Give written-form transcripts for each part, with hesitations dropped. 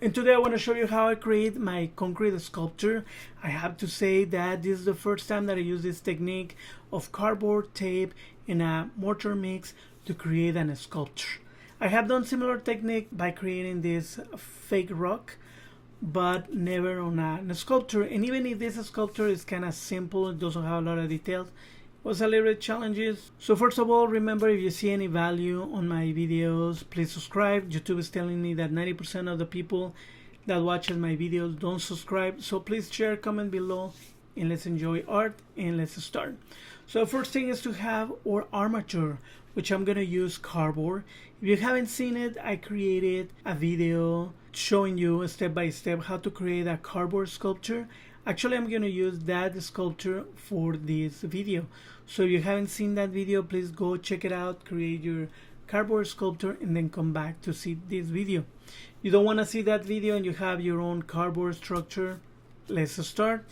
And today I want to show you how I create my concrete sculpture. I have to say that this is the first time that I use this technique of cardboard, tape, and a mortar mix to create a sculpture. I have done similar technique by creating this fake rock, but never on a sculpture. And even if this sculpture is kind of simple, it doesn't have a lot of details, was a little bit challenges. So first of all, remember, if you see any value on my videos, please subscribe. YouTube is telling me that 90% of the people that watches my videos don't subscribe. So please share, comment below, and let's enjoy art, and let's start. So first thing is to have our armature, which I'm gonna use cardboard. If you haven't seen it, I created a video showing you step by step how to create a cardboard sculpture. Actually, I'm going to use that sculpture for this video. So if you haven't seen that video, please go check it out, create your cardboard sculpture, and then come back to see this video. You don't want to see that video and you have your own cardboard structure. Let's start.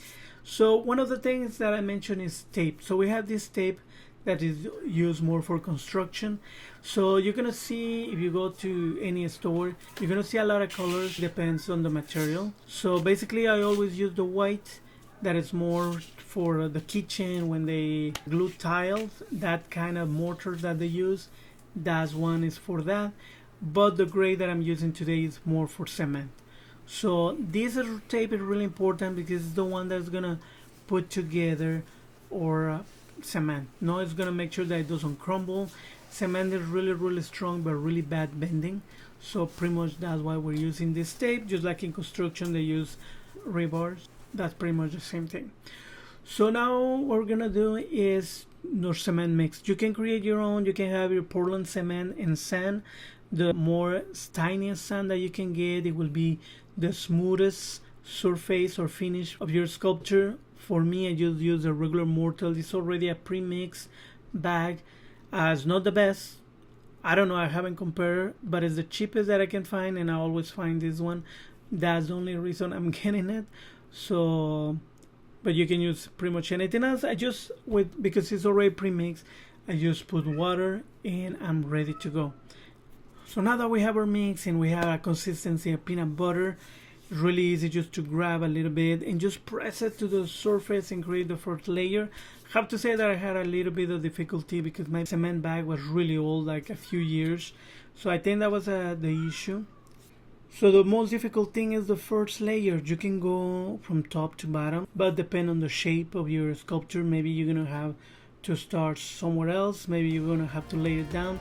So one of the things that I mentioned is tape. So we have this tape that is used more for construction. So you're gonna see, if you go to any store, you're gonna see a lot of colors, depends on the material. So basically I always use the white, that is more for the kitchen when they glue tiles, that kind of mortar that they use, that one is for that. But the gray that I'm using today is more for cement. So this tape is really important because it's the one that's gonna put together or cement. No, it's gonna make sure that it doesn't crumble. Cement is really strong but really bad bending, so pretty much that's why we're using this tape. Just like in construction they use rebars, that's pretty much the same thing. So now what we're gonna do is your cement mix. You can create your own. You can have your Portland cement and sand. The more tiniest sand that you can get, it will be the smoothest surface or finish of your sculpture. For me, I just use a regular mortar. It's already a pre-mixed bag. It's not the best. I don't know, I haven't compared, but it's the cheapest that I can find, and I always find this one. That's the only reason I'm getting it. So, but you can use pretty much anything else. I just, because it's already pre-mixed, I just put water and I'm ready to go. So now that we have our mix and we have a consistency of peanut butter, it's really easy just to grab a little bit and just press it to the surface and create the first layer. I have to say that I had a little bit of difficulty because my cement bag was really old, like a few years. So I think that was the issue. So the most difficult thing is the first layer. You can go from top to bottom, but depend on the shape of your sculpture. Maybe you're gonna have to start somewhere else. Maybe you're gonna have to lay it down.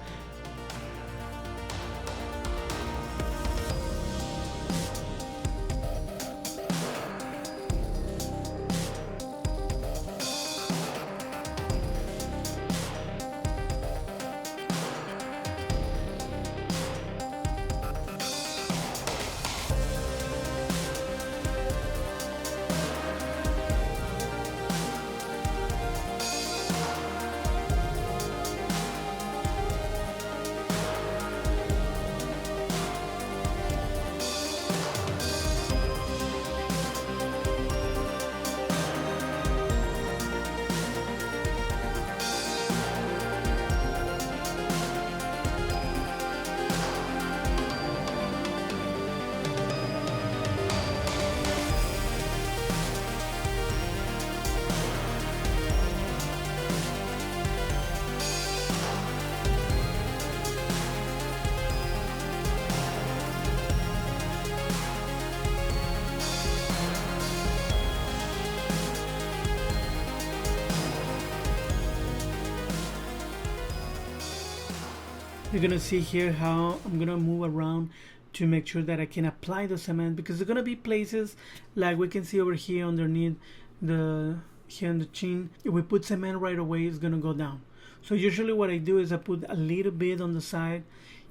You're gonna see here how I'm gonna move around to make sure that I can apply the cement, because there's gonna be places like we can see over here underneath here on the chin. If we put cement right away, it's gonna go down. So usually what I do is I put a little bit on the side.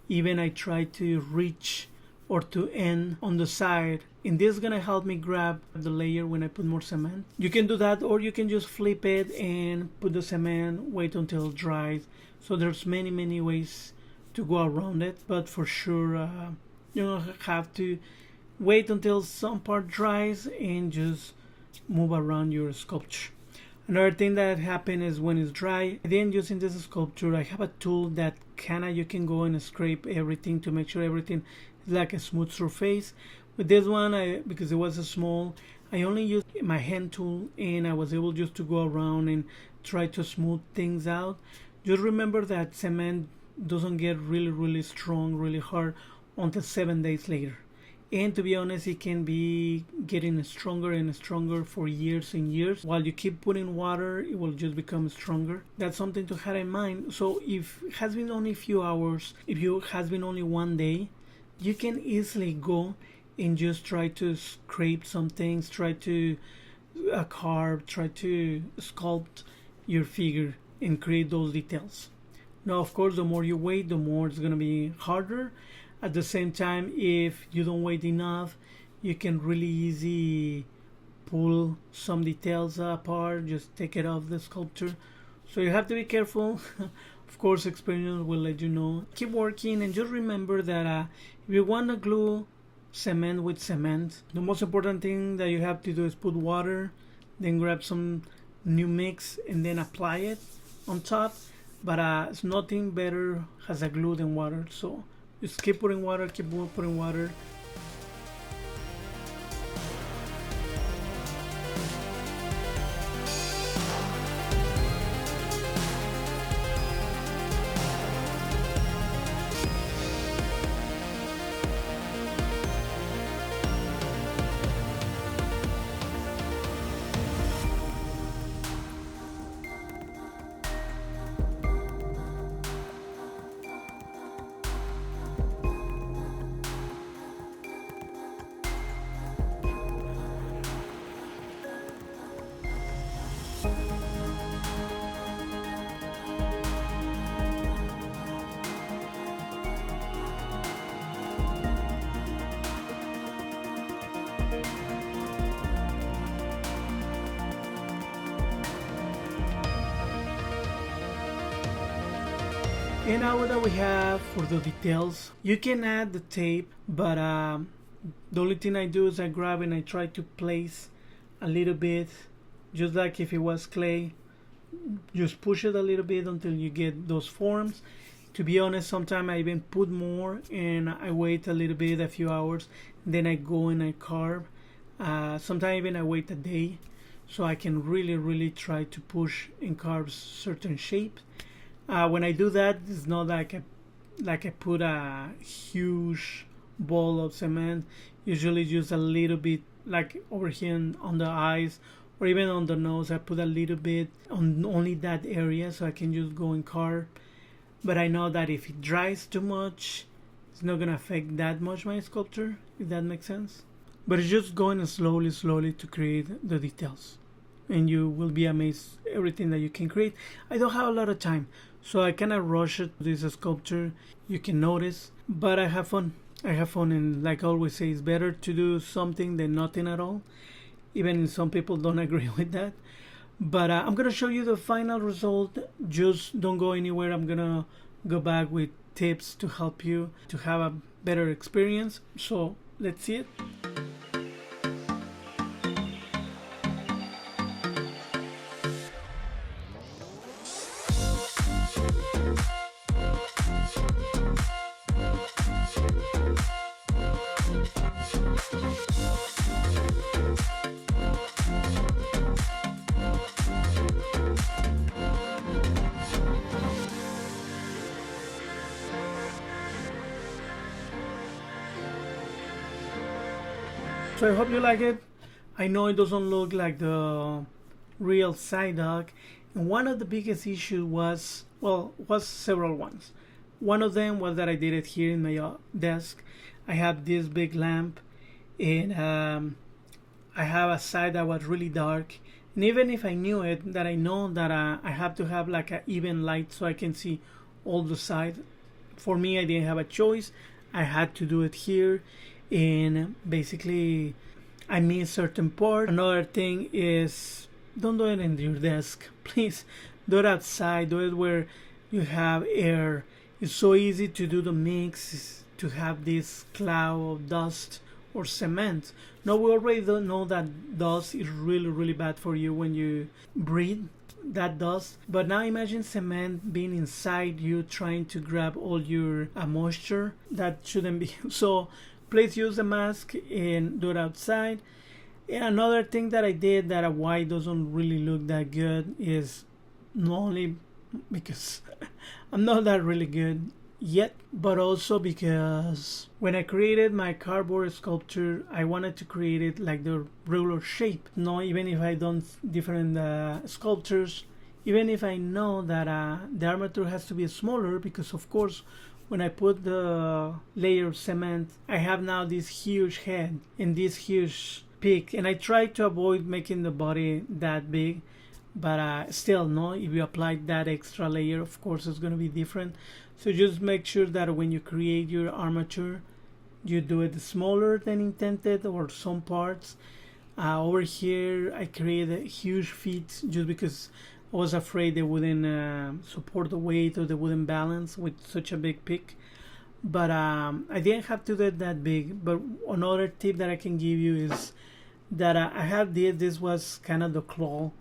Even I try to reach or to end on the side, and this is gonna help me grab the layer when I put more cement. You can do that, or you can just flip it and put the cement, wait until it dries. So there's many ways to go around it, but for sure you don't have to wait until some part dries and just move around your sculpture. Another thing that happened is when it's dry, then using this sculpture, I have a tool that you can go and scrape everything to make sure everything is like a smooth surface. With this one, because it was a small, I only used my hand tool and I was able just to go around and try to smooth things out. Just remember that cement doesn't get really strong, really hard until 7 days later. And to be honest, it can be getting stronger and stronger for years and years. While you keep putting water, it will just become stronger. That's something to have in mind. So if it has been only a few hours, if it has been only one day, you can easily go and just try to scrape some things, try to carve, try to sculpt your figure and create those details. Now, of course, the more you wait, the more it's going to be harder. At the same time, if you don't wait enough, you can really easy pull some details apart, just take it off the sculpture. So you have to be careful. Of course, experience will let you know. Keep working and just remember that if you want to glue cement with cement, the most important thing that you have to do is put water, then grab some new mix and then apply it on top. But it's nothing better as a glue than water. So just keep putting water, keep putting water. And now that we have for the details, you can add the tape, but the only thing I do is I grab and I try to place a little bit, just like if it was clay. Just push it a little bit until you get those forms. To be honest, sometimes I even put more and I wait a little bit, a few hours, then I go and I carve. Sometimes even I wait a day, so I can really try to push and carve certain shapes. When I do that, it's not like I put a huge ball of cement. Usually just a little bit, like over here on the eyes or even on the nose. I put a little bit on only that area so I can just go and carve. But I know that if it dries too much, it's not gonna affect that much my sculpture, if that makes sense. But it's just going slowly to create the details. And you will be amazed everything that you can create. I don't have a lot of time, so I kind of rush it. This sculpture, you can notice, but I have fun. And like I always say, it's better to do something than nothing at all. Even if some people don't agree with that. But I'm gonna show you the final result. Just don't go anywhere. I'm gonna go back with tips to help you to have a better experience. So let's see it. So I hope you like it. I know it doesn't look like the real Psyduck, and one of the biggest issues was several ones. One of them was that I did it here in my desk. I have this big lamp, and I have a side that was really dark. And even if I knew it, that I know that I have to have like an even light so I can see all the sides. For me, I didn't have a choice. I had to do it here, and basically I missed certain part. Another thing is, don't do it in your desk, please. Do it outside. Do it where you have air. It's so easy to do the mix, to have this cloud of dust or cement. Now we already don't know that dust is really bad for you when you breathe that dust. But now imagine cement being inside you, trying to grab all your moisture. That shouldn't be. So please use the mask and do it outside. And another thing that I did that why it doesn't really look that good is not only because I'm not that really good yet, but also because when I created my cardboard sculpture, I wanted to create it like the regular shape. No, even if I done different sculptures, even if I know that the armature has to be smaller, because of course when I put the layer of cement, I have now this huge head and this huge peak, and I try to avoid making the body that big, but still, no, if you apply that extra layer, of course it's going to be different. So just make sure that when you create your armature, you do it smaller than intended, or some parts. Over here I created huge feet just because I was afraid they wouldn't support the weight, or they wouldn't balance with such a big peak. But I didn't have to do it that big. But another tip that I can give you is that I had this was kind of the claw,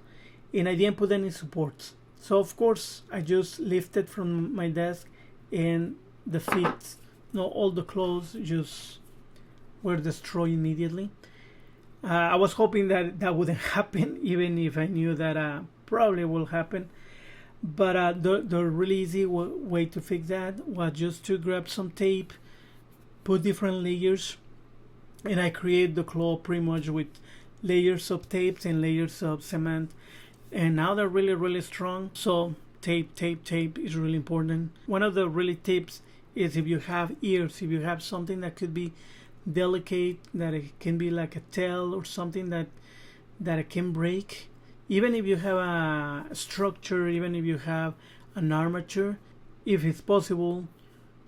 and I didn't put any supports. So of course I just lifted from my desk, and the feet, no, all the claws just were destroyed immediately. I was hoping that that wouldn't happen, even if I knew that probably will happen. But the really easy way to fix that was just to grab some tape, put different layers, and I create the claw pretty much with layers of tapes and layers of cement. And now they're really, really strong. So tape is really important. One of the really tips is if you have ears, if you have something that could be delicate, that it can be like a tail or something that it can break. Even if you have a structure, even if you have an armature, if it's possible,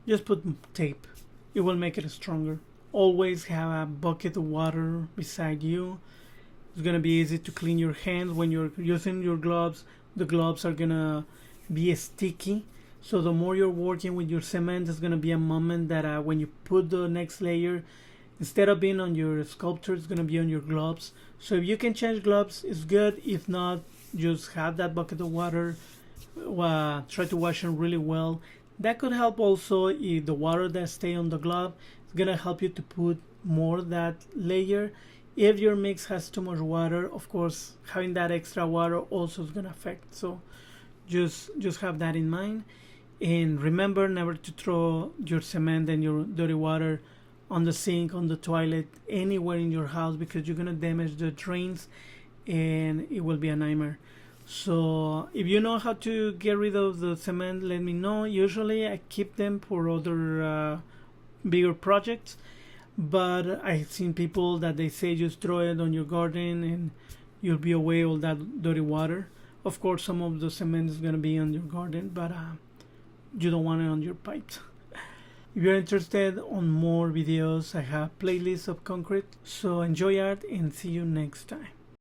just put tape. It will make it stronger. Always have a bucket of water beside you. It's gonna be easy to clean your hands when you're using your gloves. The gloves are gonna be sticky, so the more you're working with your cement, there's gonna be a moment that when you put the next layer, instead of being on your sculpture, it's gonna be on your gloves. So if you can change gloves, it's good. If not, just have that bucket of water. Try to wash them really well. That could help also if the water that stay on the glove is gonna help you to put more that layer. If your mix has too much water, of course, having that extra water also is gonna affect. So just have that in mind, and remember never to throw your cement and your dirty water on the sink, on the toilet, anywhere in your house, because you're gonna damage the drains and it will be a nightmare. So if you know how to get rid of the cement, let me know. Usually I keep them for other bigger projects, but I've seen people that they say just throw it on your garden and you'll be away all that dirty water. Of course some of the cement is gonna be on your garden, but you don't want it on your pipes. If you're interested on more videos, I have playlists of concrete. So enjoy art and see you next time.